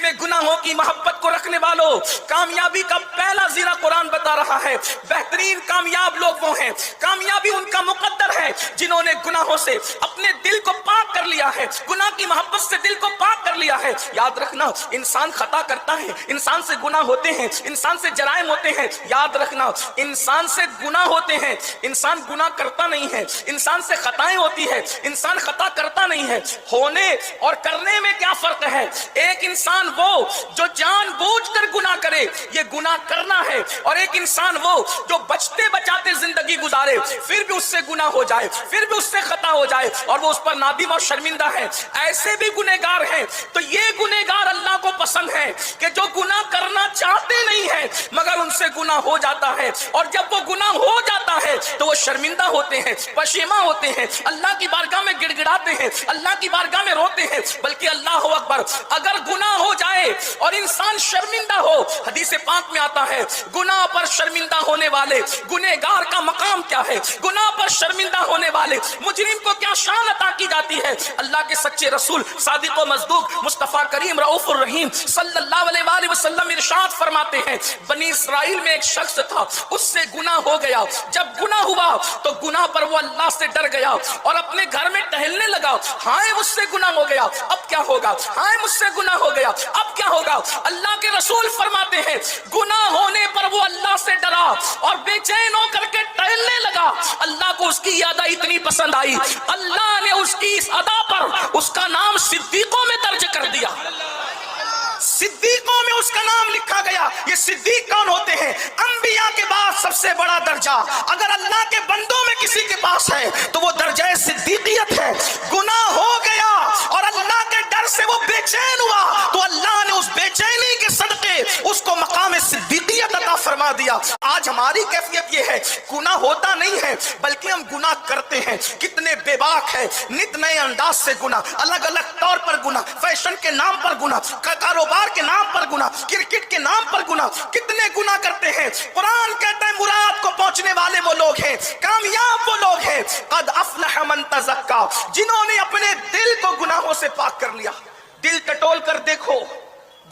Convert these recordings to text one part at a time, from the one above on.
میرے گناہوں کی محبت کو رکھنے والوں، کامیابی کا پہلا زیرہ قرآن بتا رہا ہے، بہترین کامیاب لوگ وہ ہیں، کامیابی ان کا مقدر ہے جنہوں نے گناہوں سے اپنے دل کو پاک کر لیا ہے، گناہ کی محبت سے دل کو پاک کر لیا ہے۔ یاد رکھنا، انسان خطا کرتا ہے، انسان سے گناہ ہوتے ہیں، انسان سے جرائم ہوتے ہیں، یاد رکھنا انسان سے گناہ ہوتے ہیں، انسان گناہ کرتا نہیں ہے، انسان سے خطائیں ہوتی ہے، انسان خطا کرتا نہیں ہے۔ ہونے اور کرنے میں کیا فرق ہے؟ ایک انسان وہ جو جان بوجھ کر گناہ کرے، یہ گناہ کرنا ہے، اور ایک انسان وہ جو بچتے بچاتے زندگی گزارے، پھر بھی اس سے گناہ ہو جائے، پھر بھی اس سے خطا ہو جائے اور وہ اس پر نادم اور شرمندہ ہے۔ ایسے بھی گنہگار ہیں۔ تو یہ گنہگار اللہ کو پسند ہے کہ جو گناہ کرنا چاہتے نہیں ہیں مگر ان سے گناہ ہو جاتا ہے، اور جب وہ گناہ ہو جاتا ہے تو وہ شرمندہ ہوتے ہیں، پشیماں ہوتے ہیں، اللہ کی بارگاہ میں گڑ گڑاتے ہیں، اللہ کی بارگاہ میں روتے ہیں۔ بلکہ اللہ اکبر، اگر گناہ ہو جائے اور انسان شرمندہ ہو، حدیث پاک میں آتا ہے گناہ پر شرمندہ ہونے والے گنہگار کا مقام کیا ہے، گناہ پر شرمندہ ہونے والے مجرم کو کیا شان عطا کی جاتی ہے۔ اللہ کے سچے رسول صادق و مصدوق مصطفیٰ کریم رؤوف الرحیم صلی اللہ علیہ وآلہ وسلم ارشاد فرماتے ہیں، بنی اسرائیل میں ایک شخص تھا، اس سے گناہ ہو گیا، جب گناہ ہوا تو گناہ پر وہ اللہ سے ڈر گیا اور اپنے گھر میں ٹہلنے لگا، ہائے مجھ سے گناہ ہو گیا، اب کیا ہوگا، ہائے مجھ سے گناہ ہو گیا، اب کیا ہوگا۔ اللہ کے رسول فرماتے ہیں گناہ ہونے پر وہ اللہ سے ڈرا اور بے چین ہو کر کے ٹہلنے لگا۔ اللہ کو اس کی یہ ادا اتنی پسند آئی، اللہ نے اس کی اس ادا پر اس کا نام صدیقوں میں درج کر دیا، صدیقوں میں اس کا نام لکھا گیا۔ یہ صدیق کون ہوتے ہیں؟ انبیاء کے بعد سب سے بڑا درجہ اگر اللہ کے بندوں میں کسی کے پاس ہے تو وہ درجہ صدیقیت ہے۔ گناہ ہو گیا اور اللہ کے ڈر سے وہ بے چین ہوا تو اللہ نے اس بے چینی کے صدقے اس کو مقام صدیقیت عطا فرما دیا۔ آج ہماری کیفیت یہ ہے، گناہ ہوتا نہیں ہے بلکہ ہم گناہ کرتے ہیں۔ کتنے بے باک ہے، نت نئے انداز سے گناہ، الگ الگ طور پر گناہ، فیشن کے نام پر گناہ، کاروبار کے نام پر گناہ، کرکٹ کے نام پر گناہ، کتنے گناہ کرتے ہیں۔ قرآن کہتا ہے مراد کو پہنچنے والے وہ لوگ ہیں، کامیاب وہ لوگ ہیں، قد افلح من تزکا، جنہوں نے اپنے دل کو گناہوں سے پاک کر لیا۔ دل ٹٹول کر دیکھو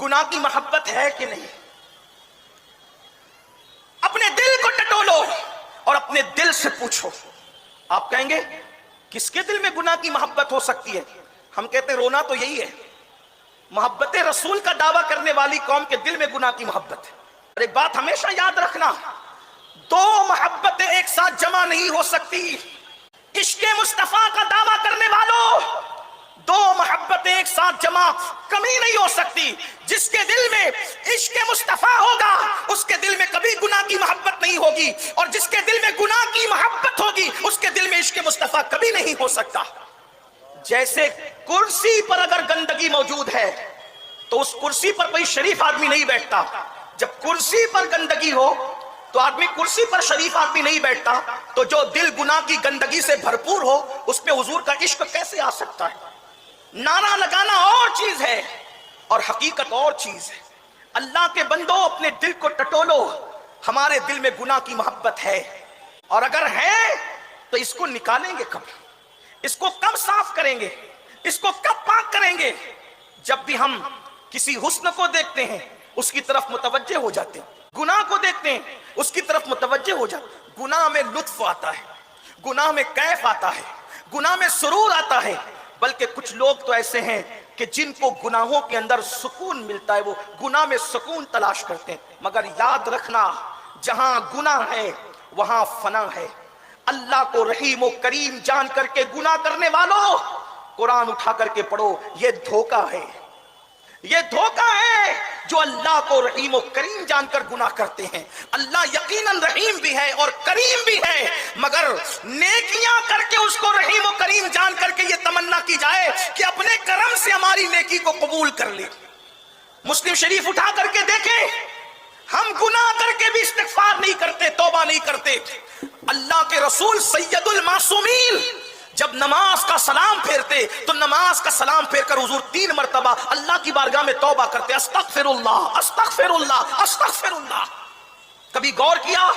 گناہ کی محبت ہے کہ نہیں، اپنے دل کو ٹٹولو اور اپنے دل سے پوچھو۔ آپ کہیں گے کس کے دل میں گناہ کی محبت ہو سکتی ہے؟ ہم کہتے ہیں رونا تو یہی ہے، محبت رسول کا دعویٰ کرنے والی قوم کے دل میں گناہ کی محبت ہے۔ اور ایک بات ہمیشہ یاد رکھنا، دو محبتیں ایک ساتھ جمع نہیں ہو سکتی۔ عشق مصطفیٰ کا دعویٰ کرنے والوں، دو محبتیں ایک ساتھ جمع کمی نہیں ہو سکتی۔ جس کے دل میں عشق مصطفیٰ ہوگا اس کے دل میں کبھی گناہ کی محبت نہیں ہوگی، اور جس کے دل میں گناہ کی محبت ہوگی اس کے دل میں عشق مصطفیٰ کبھی نہیں ہو سکتا۔ جیسے کرسی پر اگر گندگی موجود ہے تو اس کرسی پر کوئی شریف آدمی نہیں بیٹھتا۔ جب کرسی پر گندگی ہو تو آدمی کرسی پر شریف آدمی نہیں بیٹھتا، تو جو دل گناہ کی گندگی سے بھرپور ہو اس میں حضور کا عشق کیسے آ سکتا ہے؟ نعرہ لگانا اور چیز ہے اور حقیقت اور چیز ہے۔ اللہ کے بندوں اپنے دل کو ٹٹولو، ہمارے دل میں گناہ کی محبت ہے، اور اگر ہے تو اس کو نکالیں گے کب، اس کو کب صاف کریں گے، اس کو کب پاک کریں گے؟ جب بھی ہم کسی حسن کو دیکھتے ہیں اس کی طرف متوجہ ہو جاتے ہیں، گناہ کو دیکھتے ہیں اس کی طرف متوجہ ہو جاتے ہیں۔ گناہ میں لطف آتا ہے، گناہ میں کیف آتا ہے، گناہ میں سرور آتا ہے۔ بلکہ کچھ لوگ تو ایسے ہیں کہ جن کو گناہوں کے اندر سکون ملتا ہے، وہ گناہ میں سکون تلاش کرتے ہیں۔ مگر یاد رکھنا، جہاں گناہ ہے وہاں فنا ہے۔ اللہ کو رحیم و کریم جان کر کے گناہ کرنے والوں، قرآن اٹھا کر کے پڑھو، یہ دھوکہ ہے، یہ دھوکہ ہے جو اللہ کو رحیم و کریم جان کر گناہ کرتے ہیں۔ اللہ یقیناً رحیم بھی ہے اور کریم بھی ہے، مگر نیکیاں کر کے اس کو رحیم و کریم جان کر کے یہ تمنا کی جائے کہ اپنے کرم سے ہماری نیکی کو قبول کر لے۔ مسلم شریف اٹھا کر کے دیکھیں، ہم گناہ کر کے بھی استغفار نہیں کرتے، توبہ نہیں کرتے۔ اللہ کے رسول سید المعصومین جب نماز کا سلام پھیرتے تو نماز کا سلام پھیر کر حضور 3 مرتبہ اللہ کی بارگاہ میں توبہ کرتے، استغفر اللہ استغفر اللہ استغفر اللہ۔ کبھی غور کیا،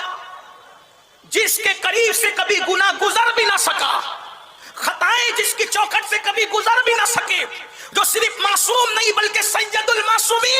جس کے قریب سے کبھی گناہ گزر بھی نہ سکا، خطائیں جس کی چوکھٹ سے کبھی گزر بھی نہ سکے، جو صرف معصوم نہیں بلکہ سید المعصومین